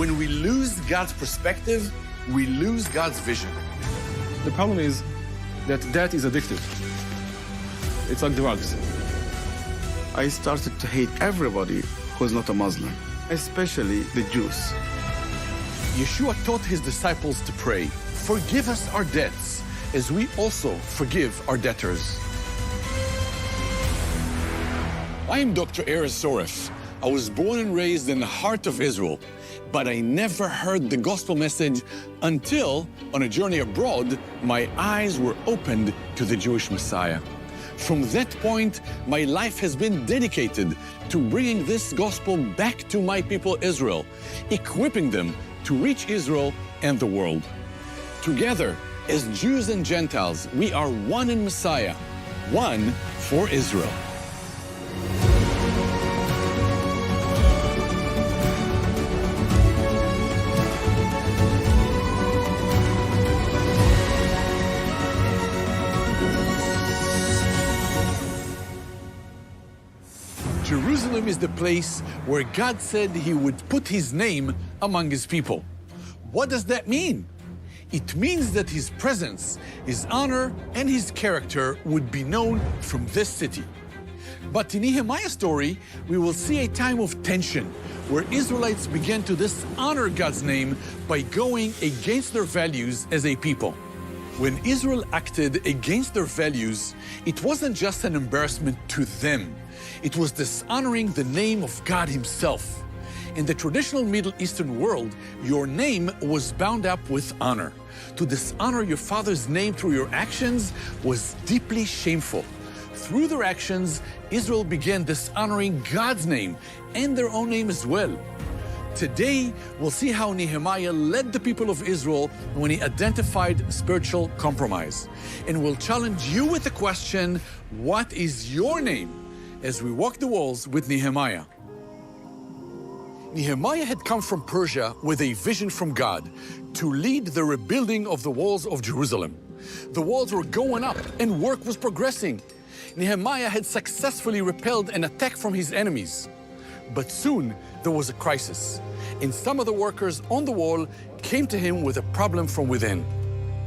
When we lose God's perspective, we lose God's vision. The problem is that is addictive. It's like drugs. I started to hate everybody who's not a Muslim, especially the Jews. Yeshua taught his disciples to pray, "Forgive us our debts, as we also forgive our debtors." I'm Dr. Erez Soref. I was born and raised in the heart of Israel, but I never heard the gospel message until, on a journey abroad, my eyes were opened to the Jewish Messiah. From that point, my life has been dedicated to bringing this gospel back to my people Israel, equipping them to reach Israel and the world. Together, as Jews and Gentiles, we are one in Messiah, one for Israel. Jerusalem is the place where God said he would put his name among his people. What does that mean? It means that his presence, his honor, and his character would be known from this city. But in Nehemiah's story, we will see a time of tension where Israelites began to dishonor God's name by going against their values as a people. When Israel acted against their values, it wasn't just an embarrassment to them. It was dishonoring the name of God himself. In the traditional Middle Eastern world, your name was bound up with honor. To dishonor your father's name through your actions was deeply shameful. Through their actions, Israel began dishonoring God's name and their own name as well. Today, we'll see how Nehemiah led the people of Israel when he identified spiritual compromise. And we'll challenge you with the question, what is your name? As we walk the walls with Nehemiah. Nehemiah had come from Persia with a vision from God to lead the rebuilding of the walls of Jerusalem. The walls were going up and work was progressing. Nehemiah had successfully repelled an attack from his enemies. But soon there was a crisis, and some of the workers on the wall came to him with a problem from within.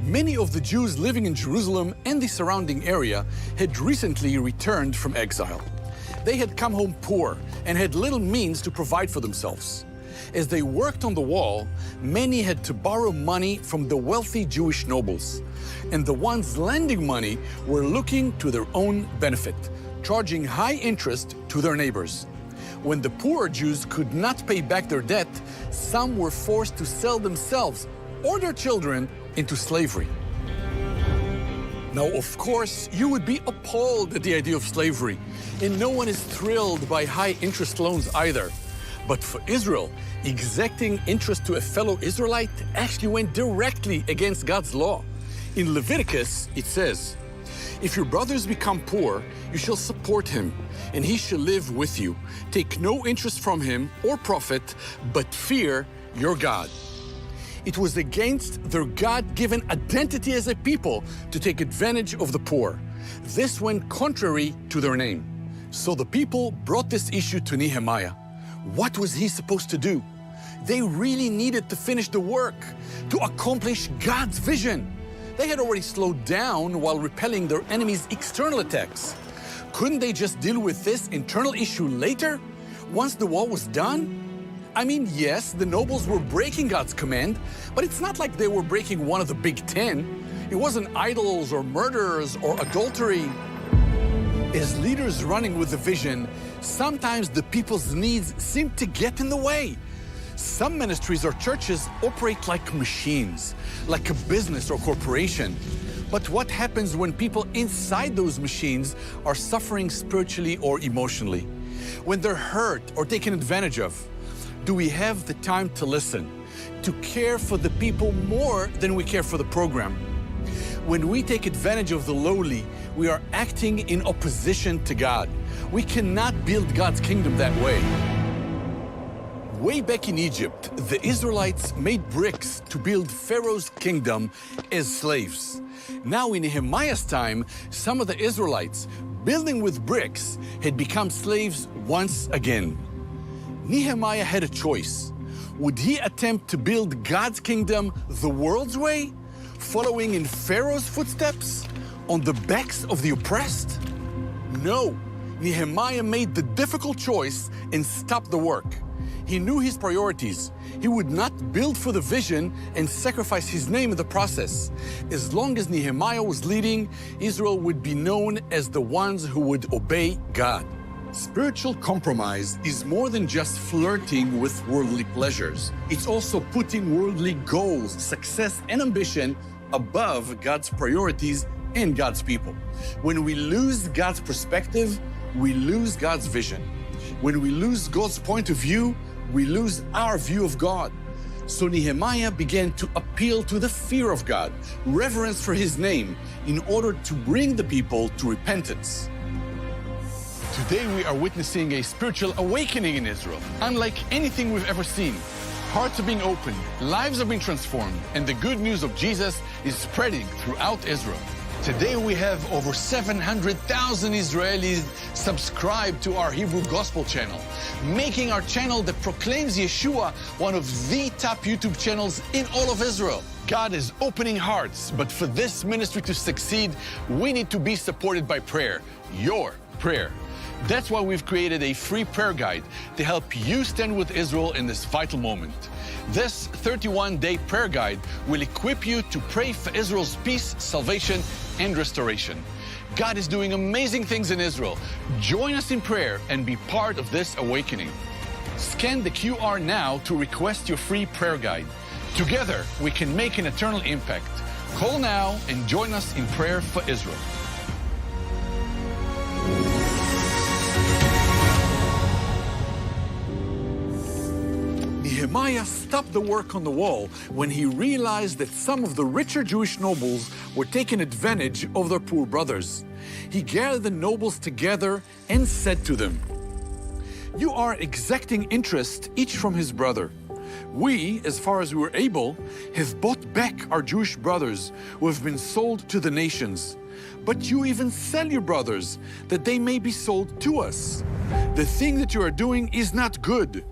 Many of the Jews living in Jerusalem and the surrounding area had recently returned from exile. They had come home poor and had little means to provide for themselves. As they worked on the wall, many had to borrow money from the wealthy Jewish nobles. And the ones lending money were looking to their own benefit, charging high interest to their neighbors. When the poorer Jews could not pay back their debt, some were forced to sell themselves or their children into slavery. Now, of course, you would be appalled at the idea of slavery, and no one is thrilled by high interest loans either. But for Israel, exacting interest to a fellow Israelite actually went directly against God's law. In Leviticus, it says, "If your brothers become poor, you shall support him, and he shall live with you. Take no interest from him or profit, but fear your God." It was against their God-given identity as a people to take advantage of the poor. This went contrary to their name. So the people brought this issue to Nehemiah. What was he supposed to do? They really needed to finish the work, to accomplish God's vision. They had already slowed down while repelling their enemies' external attacks. Couldn't they just deal with this internal issue later, once the wall was done? I mean, yes, the nobles were breaking God's command, but it's not like they were breaking one of the big 10. It wasn't idols or murders or adultery. As leaders running with the vision, sometimes the people's needs seem to get in the way. Some ministries or churches operate like machines, like a business or corporation. But what happens when people inside those machines are suffering spiritually or emotionally? When they're hurt or taken advantage of? Do we have the time to listen, to care for the people more than we care for the program? When we take advantage of the lowly, we are acting in opposition to God. We cannot build God's kingdom that way. Way back in Egypt, the Israelites made bricks to build Pharaoh's kingdom as slaves. Now in Nehemiah's time, some of the Israelites, building with bricks, had become slaves once again. Nehemiah had a choice. Would he attempt to build God's kingdom the world's way, following in Pharaoh's footsteps, on the backs of the oppressed? No, Nehemiah made the difficult choice and stopped the work. He knew his priorities. He would not build for the vision and sacrifice his name in the process. As long as Nehemiah was leading, Israel would be known as the ones who would obey God. Spiritual compromise is more than just flirting with worldly pleasures. It's also putting worldly goals, success, and ambition above God's priorities and God's people. When we lose God's perspective, we lose God's vision. When we lose God's point of view, we lose our view of God. So Nehemiah began to appeal to the fear of God, reverence for his name, in order to bring the people to repentance. Today we are witnessing a spiritual awakening in Israel, unlike anything we've ever seen. Hearts are being opened, lives are being transformed, and the good news of Jesus is spreading throughout Israel. Today we have over 700,000 Israelis subscribed to our Hebrew Gospel channel, making our channel that proclaims Yeshua one of the top YouTube channels in all of Israel. God is opening hearts, but for this ministry to succeed, we need to be supported by prayer, your prayer. That's why we've created a free prayer guide to help you stand with Israel in this vital moment. This 31-day prayer guide will equip you to pray for Israel's peace, salvation, and restoration. God is doing amazing things in Israel. Join us in prayer and be part of this awakening. Scan the QR now to request your free prayer guide. Together, we can make an eternal impact. Call now and join us in prayer for Israel. Nehemiah stopped the work on the wall when he realized that some of the richer Jewish nobles were taking advantage of their poor brothers. He gathered the nobles together and said to them, "You are exacting interest each from his brother. We, as far as we were able, have bought back our Jewish brothers who have been sold to the nations. But you even sell your brothers that they may be sold to us. The thing that you are doing is not good.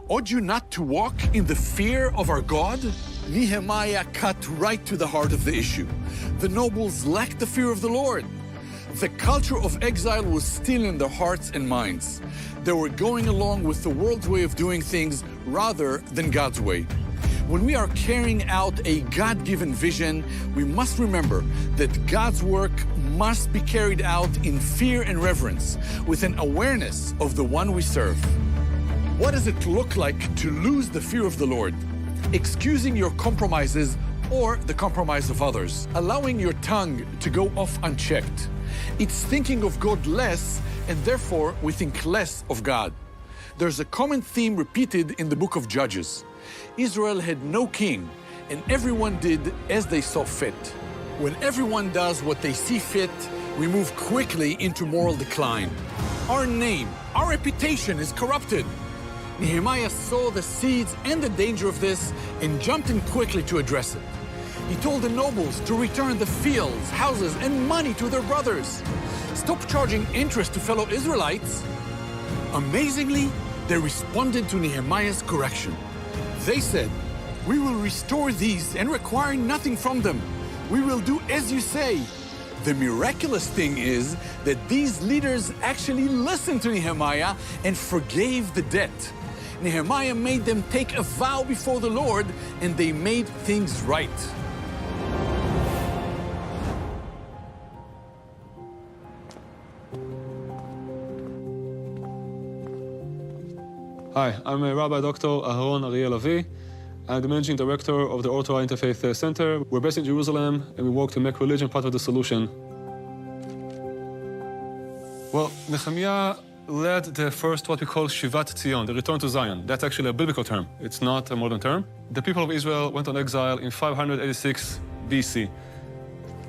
Ought you not to walk in the fear of our God?" Nehemiah cut right to the heart of the issue. The nobles lacked the fear of the Lord. The culture of exile was still in their hearts and minds. They were going along with the world's way of doing things rather than God's way. When we are carrying out a God-given vision, we must remember that God's work must be carried out in fear and reverence, with an awareness of the one we serve. What does it look like to lose the fear of the Lord? Excusing your compromises or the compromise of others. Allowing your tongue to go off unchecked. It's thinking of God less, and therefore we think less of God. There's a common theme repeated in the book of Judges. Israel had no king, and everyone did as they saw fit. When everyone does what they see fit, we move quickly into moral decline. Our name, our reputation is corrupted. Nehemiah saw the seeds and the danger of this and jumped in quickly to address it. He told the nobles to return the fields, houses, and money to their brothers. Stop charging interest to fellow Israelites. Amazingly, they responded to Nehemiah's correction. They said, "We will restore these and require nothing from them. We will do as you say." The miraculous thing is that these leaders actually listened to Nehemiah and forgave the debt. Nehemiah made them take a vow before the Lord, and they made things right. Hi, I'm Rabbi Dr. Aharon Ariel Avi. I'm the Managing Director of the Orthodox Interfaith Center. We're based in Jerusalem, and we work to make religion part of the solution. Well, Nehemiah led the first, what we call Shivat Zion, the return to Zion. That's actually a biblical term. It's not a modern term. The people of Israel went on exile in 586 BC.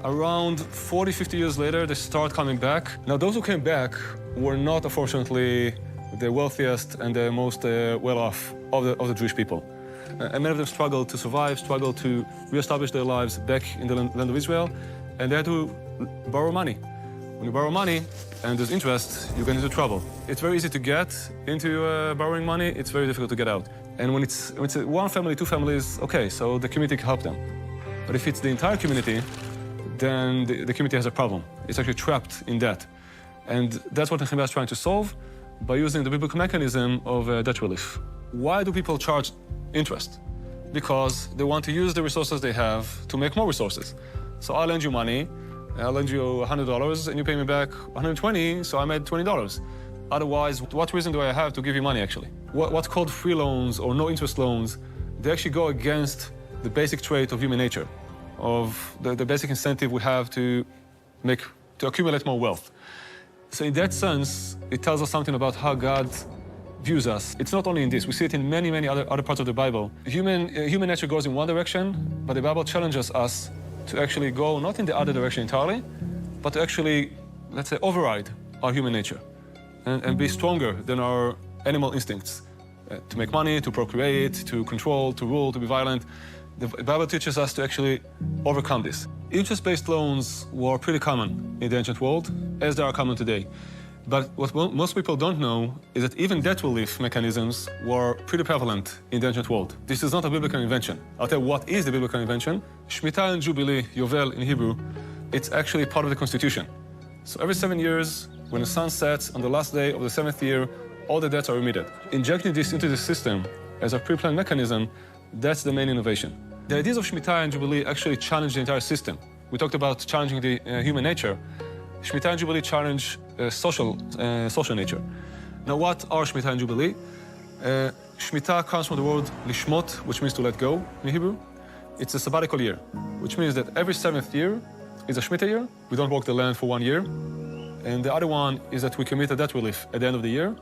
Around 40, 50 years later, they start coming back. Now, those who came back were not, unfortunately, the wealthiest and the most well-off of the Jewish people. And many of them struggled to survive, struggled to reestablish their lives back in the land of Israel, and they had to borrow money. When you borrow money and there's interest, you get into trouble. It's very easy to get into borrowing money. It's very difficult to get out. And when it's one family, two families, okay, so the community can help them. But if it's the entire community, then the community has a problem. It's actually trapped in debt. And that's what Nehemiah is trying to solve by using the biblical mechanism of debt relief. Why do people charge interest? Because they want to use the resources they have to make more resources. So I'll lend you money, I'll lend you $100 and you pay me back $120, so I made $20. Otherwise, what reason do I have to give you money actually? What's called free loans or no interest loans, they actually go against the basic trait of human nature, of the basic incentive we have to accumulate more wealth. So in that sense, it tells us something about how God views us. It's not only in this, we see it in many, many other parts of the Bible. Human nature goes in one direction, but the Bible challenges us to actually go not in the other direction entirely, but to actually, let's say, override our human nature and be stronger than our animal instincts. To make money, to procreate, to control, to rule, to be violent. The Bible teaches us to actually overcome this. Interest-based loans were pretty common in the ancient world, as they are common today. But what most people don't know is that even debt relief mechanisms were pretty prevalent in the ancient world. This is not a biblical invention. I'll tell you what is the biblical invention. Shemitah and Jubilee, Yovel in Hebrew, it's actually part of the Constitution. So every 7 years, when the sun sets on the last day of the 7th year, all the debts are remitted. Injecting this into the system as a pre-planned mechanism, that's the main innovation. The ideas of Shemitah and Jubilee actually challenge the entire system. We talked about challenging the human nature. Shemitah and Jubilee challenge social nature. Now, what are Shemitah and Jubilee? Shemitah comes from the word lishmot, which means to let go in Hebrew. It's a sabbatical year, which means that every 7th year is a Shemitah year. We don't work the land for 1 year. And the other one is that we commit a debt relief at the end of the year.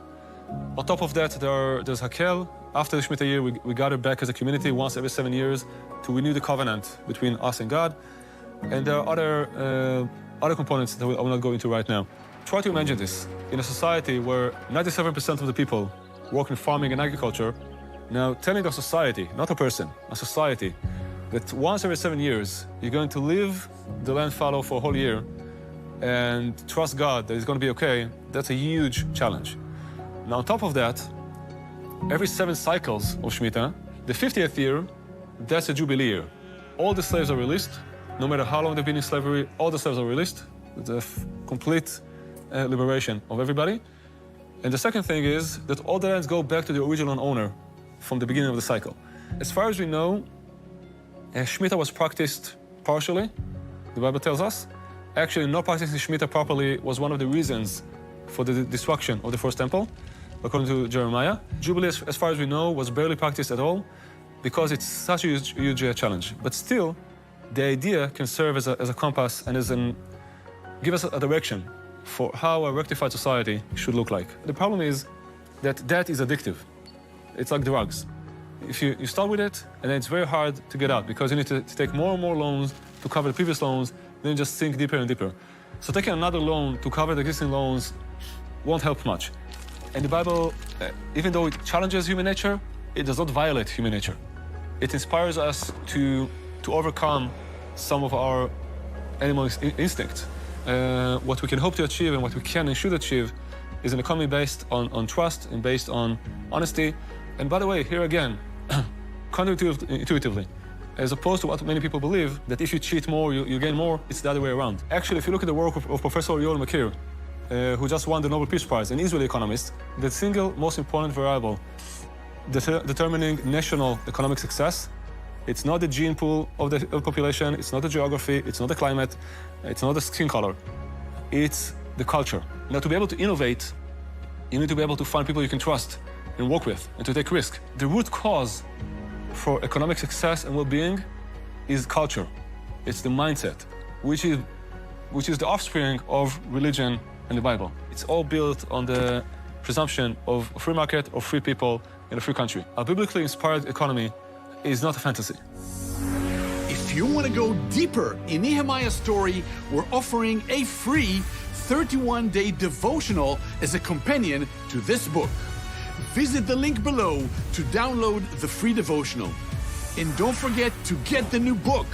On top of that, there's Hakel. After the Shemitah year, we gather back as a community once every 7 years to renew the covenant between us and God. And there are other components that I will not go into right now. Try to imagine this. In a society where 97% of the people work in farming and agriculture, now telling a society, not a person, a society, that once every 7 years, you're going to leave the land fallow for a whole year and trust God that it's going to be okay, that's a huge challenge. Now, on top of that, every 7 cycles of Shemitah, the 50th year, that's a Jubilee year. All the slaves are released. No matter how long they've been in slavery, all the slaves are released. It's a complete liberation of everybody. And the second thing is that all the lands go back to the original owner from the beginning of the cycle. As far as we know, Shemitah was practiced partially, the Bible tells us. Actually, not practicing Shemitah properly was one of the reasons for the destruction of the first temple, according to Jeremiah. Jubilee, as far as we know, was barely practiced at all because it's such a huge challenge. But still, the idea can serve as a compass and give us a direction for how a rectified society should look like. The problem is that debt is addictive. It's like drugs. If you start with it, and then it's very hard to get out because you need to take more and more loans to cover the previous loans, then you just sink deeper and deeper. So taking another loan to cover the existing loans won't help much. And the Bible, even though it challenges human nature, it does not violate human nature. It inspires us to overcome some of our animal instincts. What we can hope to achieve and what we can and should achieve is an economy based on trust and based on honesty. And by the way, here again, counterintuitively, as opposed to what many people believe, that if you cheat more, you gain more, it's the other way around. Actually, if you look at the work of Professor Yoel Makir, who just won the Nobel Peace Prize, an Israeli economist, the single most important variable determining national economic success, it's not the gene pool of the population, it's not the geography, it's not the climate, it's not the skin color, it's the culture. Now, to be able to innovate, you need to be able to find people you can trust and work with and to take risk. The root cause for economic success and well-being is culture. It's the mindset, which is the offspring of religion and the Bible. It's all built on the presumption of a free market, of free people in a free country. A biblically inspired economy is not a fantasy. If you want to go deeper in Nehemiah's story, we're offering a free 31-day devotional as a companion to this book. Visit the link below to download the free devotional. And don't forget to get the new book,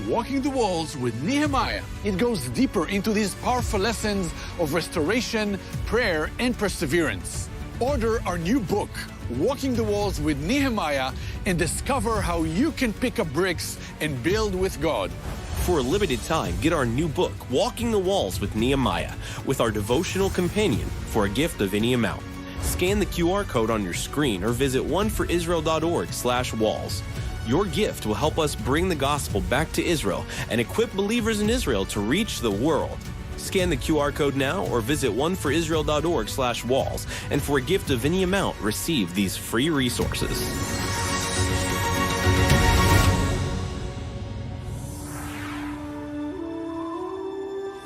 Walking the Walls with Nehemiah. It goes deeper into these powerful lessons of restoration, prayer, and perseverance. Order our new book, Walking the Walls with Nehemiah, and discover how you can pick up bricks and build with God. For a limited time, get our new book, Walking the Walls with Nehemiah, with our devotional companion for a gift of any amount. Scan the QR code on your screen or visit oneforisrael.org/walls. Your gift will help us bring the gospel back to Israel and equip believers in Israel to reach the world. Scan the QR code now or visit oneforisrael.org/walls, and for a gift of any amount, receive these free resources.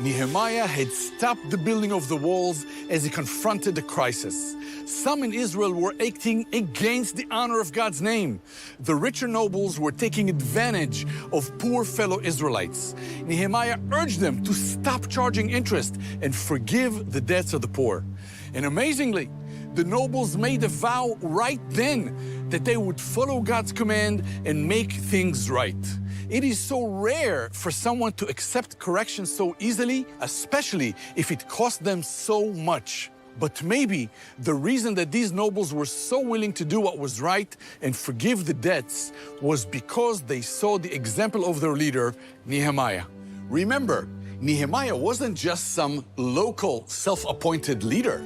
Nehemiah had stopped the building of the walls as he confronted the crisis. Some in Israel were acting against the honor of God's name. The richer nobles were taking advantage of poor fellow Israelites. Nehemiah urged them to stop charging interest and forgive the debts of the poor. And amazingly, the nobles made a vow right then that they would follow God's command and make things right. It is so rare for someone to accept correction so easily, especially if it cost them so much. But maybe the reason that these nobles were so willing to do what was right and forgive the debts was because they saw the example of their leader, Nehemiah. Remember, Nehemiah wasn't just some local self-appointed leader.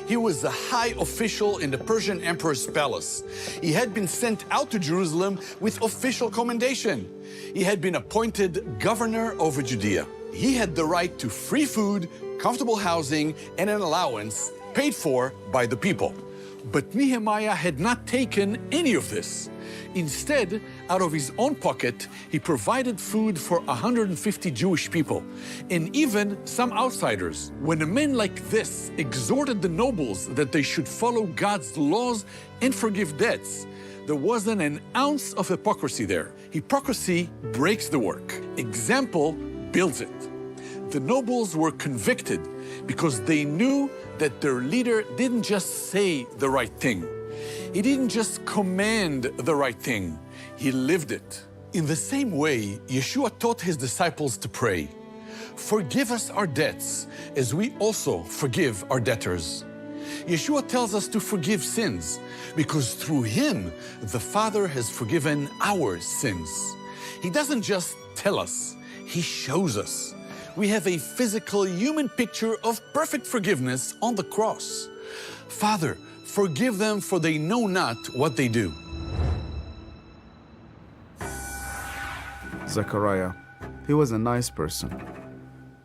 He was a high official in the Persian emperor's palace. He had been sent out to Jerusalem with official commendation. He had been appointed governor over Judea. He had the right to free food, comfortable housing, and an allowance paid for by the people. But Nehemiah had not taken any of this. Instead, out of his own pocket, he provided food for 150 Jewish people, and even some outsiders. When a man like this exhorted the nobles that they should follow God's laws and forgive debts, there wasn't an ounce of hypocrisy there. Hypocrisy breaks the work. Example builds it. The nobles were convicted because they knew that their leader didn't just say the right thing. He didn't just command the right thing, he lived it. In the same way, Yeshua taught his disciples to pray, "Forgive us our debts, as we also forgive our debtors." Yeshua tells us to forgive sins because through him, the Father has forgiven our sins. He doesn't just tell us, he shows us. We have a physical human picture of perfect forgiveness on the cross. Father, forgive them, for they know not what they do. Zechariah, he was a nice person.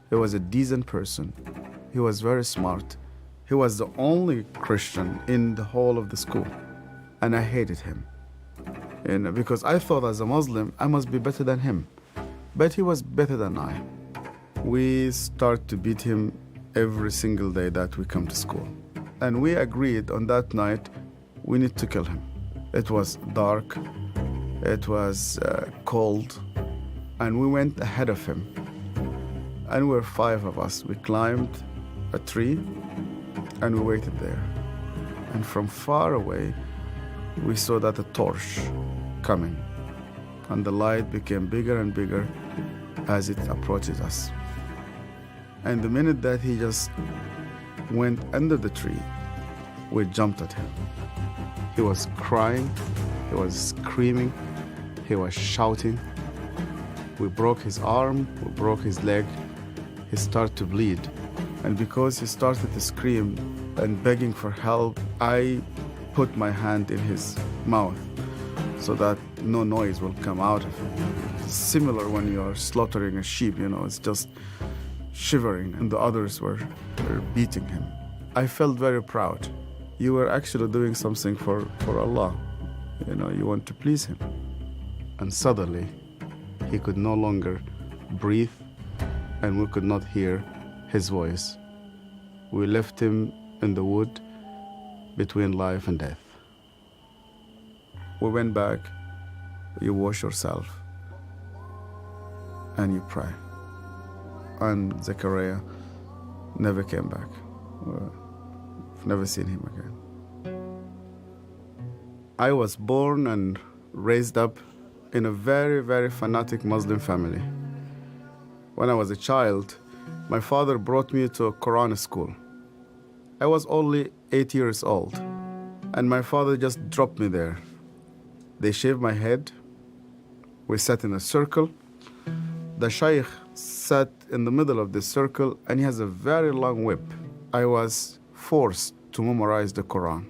He was a decent person. He was very smart. He was the only Christian in the whole of the school. And I hated him. And because I thought as a Muslim, I must be better than him. But he was better than I. We start to beat him every single day that we come to school. And we agreed on that night, we need to kill him. It was dark, it was cold, and we went ahead of him. And we were 5 of us. We climbed a tree, and we waited there. And from far away, we saw that a torch coming. And the light became bigger and bigger as it approached us. And the minute that he just went under the tree, we jumped at him. He was crying, he was screaming, he was shouting. We broke his arm, we broke his leg. He started to bleed. And because he started to scream and begging for help, I put my hand in his mouth so that no noise will come out of him. It's similar when you are slaughtering a sheep, it's just shivering, and the others were beating him. I felt very proud. You were actually doing something for Allah. You want to please him. And suddenly, he could no longer breathe, and we could not hear his voice. We left him in the wood between life and death. We went back, you wash yourself, and you pray. And Zechariah never came back. I've never seen him again. I was born and raised up in a very, very fanatic Muslim family. When I was a child, my father brought me to a Quran school. I was only 8 years old, and my father just dropped me there. They shaved my head. We sat in a circle. The shaykh sat in the middle of this circle, and he has a very long whip. I was forced to memorize the Quran.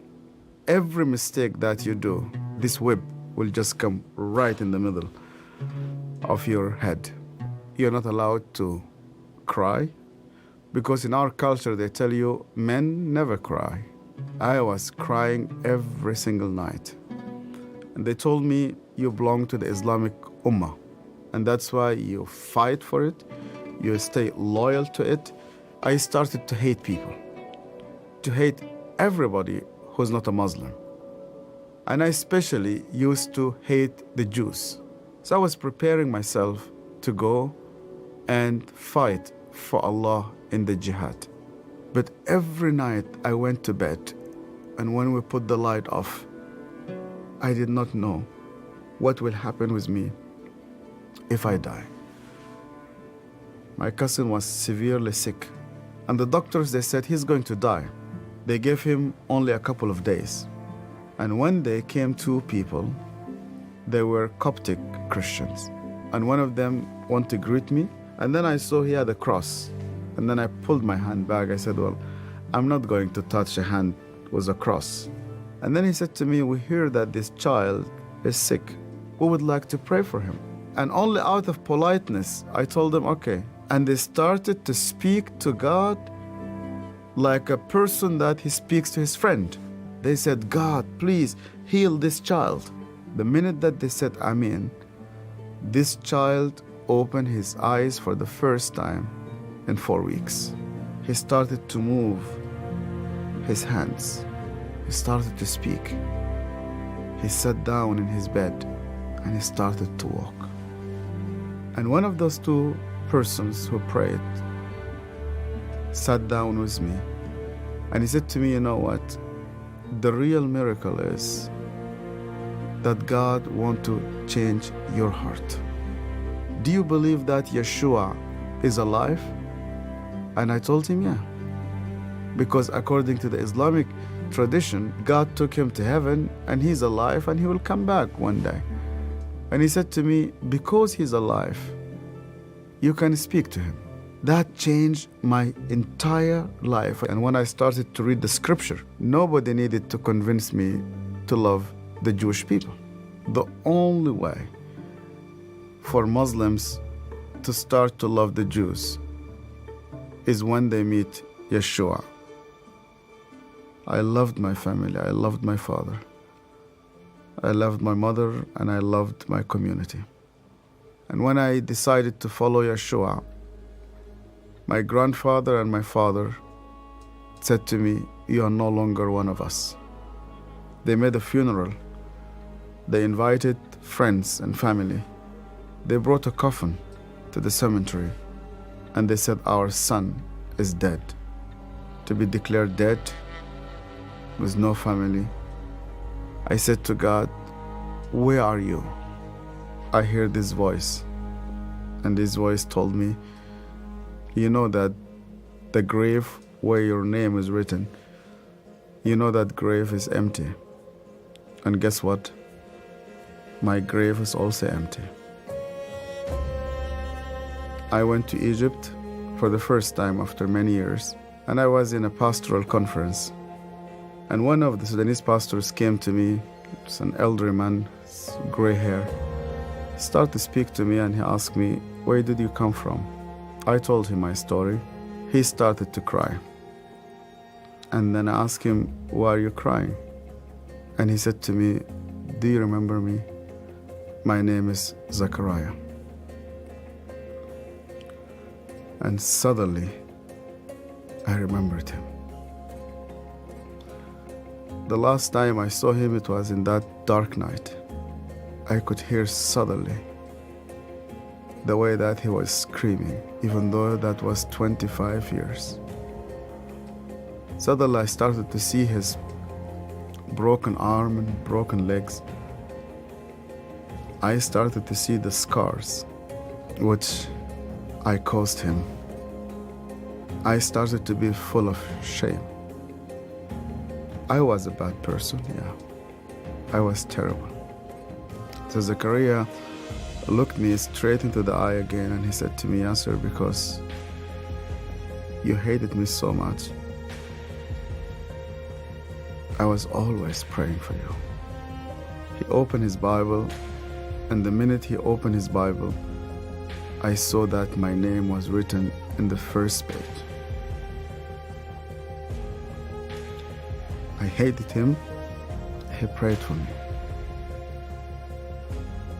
Every mistake that you do, this whip will just come right in the middle of your head. You're not allowed to cry, because in our culture they tell you men never cry. I was crying every single night. And they told me, you belong to the Islamic Ummah, and that's why you fight for it, you stay loyal to it. I started to hate people, to hate everybody who's not a Muslim. And I especially used to hate the Jews. So I was preparing myself to go and fight for Allah in the jihad. But every night I went to bed, and when we put the light off, I did not know what will happen with me if I die. My cousin was severely sick, and the doctors, they said he's going to die. They gave him only a couple of days. And one day came two people. They were Coptic Christians, and one of them wanted to greet me, and then I saw he had a cross. And then I pulled my hand back. I said, well, I'm not going to touch a hand with a cross. And then he said to me, we hear that this child is sick. We would like to pray for him. And only out of politeness, I told them, okay. And they started to speak to God like a person that he speaks to his friend. They said, God, please heal this child. The minute that they said Amen, this child opened his eyes for the first time in 4 weeks. He started to move his hands. He started to speak. He sat down in his bed and he started to walk. And one of those two persons who prayed sat down with me, and he said to me, you know what? The real miracle is that God wants to change your heart. Do you believe that Yeshua is alive? And I told him, yeah. Because according to the Islamic tradition, God took him to heaven and he's alive and he will come back one day. And he said to me, because he's alive, you can speak to him. That changed my entire life. And when I started to read the scripture, nobody needed to convince me to love the Jewish people. The only way for Muslims to start to love the Jews is when they meet Yeshua. I loved my family, I loved my father, I loved my mother, and I loved my community. And when I decided to follow Yeshua, my grandfather and my father said to me, you are no longer one of us. They made a funeral. They invited friends and family. They brought a coffin to the cemetery, and they said, our son is dead. To be declared dead with no family. I said to God, where are you? I heard this voice, and this voice told me, you know that the grave where your name is written, you know that grave is empty. And guess what? My grave is also empty. I went to Egypt for the first time after many years, and I was in a pastoral conference. And one of the Sudanese pastors came to me, it's an elderly man, gray hair. He started to speak to me and he asked me, where did you come from? I told him my story. He started to cry. And then I asked him, why are you crying? And he said to me, do you remember me? My name is Zachariah. And suddenly, I remembered him. The last time I saw him, it was in that dark night. I could hear suddenly the way that he was screaming, even though that was 25 years. Suddenly I started to see his broken arm and broken legs. I started to see the scars which I caused him. I started to be full of shame. I was a bad person, yeah. I was terrible. So Zechariah looked me straight into the eye again and he said to me, Yasser, because you hated me so much, I was always praying for you. He opened his Bible, and the minute he opened his Bible, I saw that my name was written in the first page. I hated him. He prayed for me.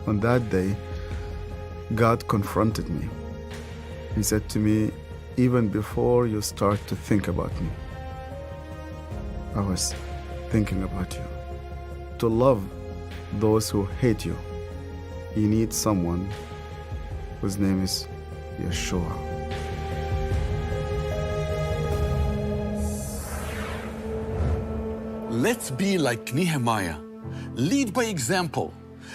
On that day, God confronted me. He said to me, even before you start to think about me, I was thinking about you. To love those who hate you, you need someone whose name is Yeshua. Let's be like Nehemiah. Lead by example.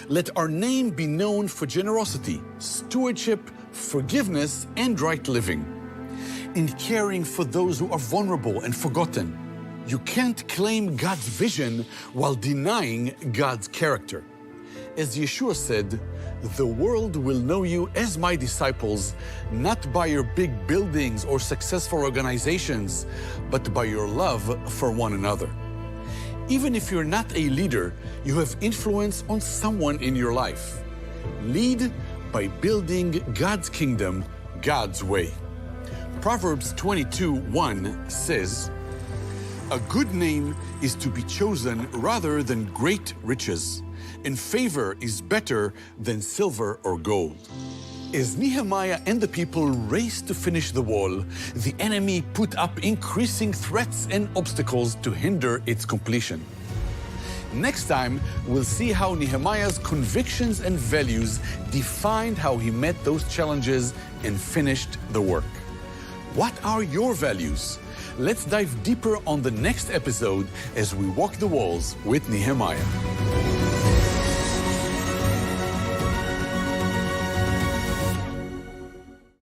Let our name be known for generosity, stewardship, forgiveness, and right living. In caring for those who are vulnerable and forgotten. You can't claim God's vision while denying God's character. As Yeshua said, the world will know you as my disciples, not by your big buildings or successful organizations, but by your love for one another. Even if you're not a leader, you have influence on someone in your life. Lead by building God's kingdom God's way. Proverbs 22:1 says, "A good name is to be chosen rather than great riches, and favor is better than silver or gold." As Nehemiah and the people raced to finish the wall, the enemy put up increasing threats and obstacles to hinder its completion. Next time, we'll see how Nehemiah's convictions and values defined how he met those challenges and finished the work. What are your values? Let's dive deeper on the next episode as we walk the walls with Nehemiah.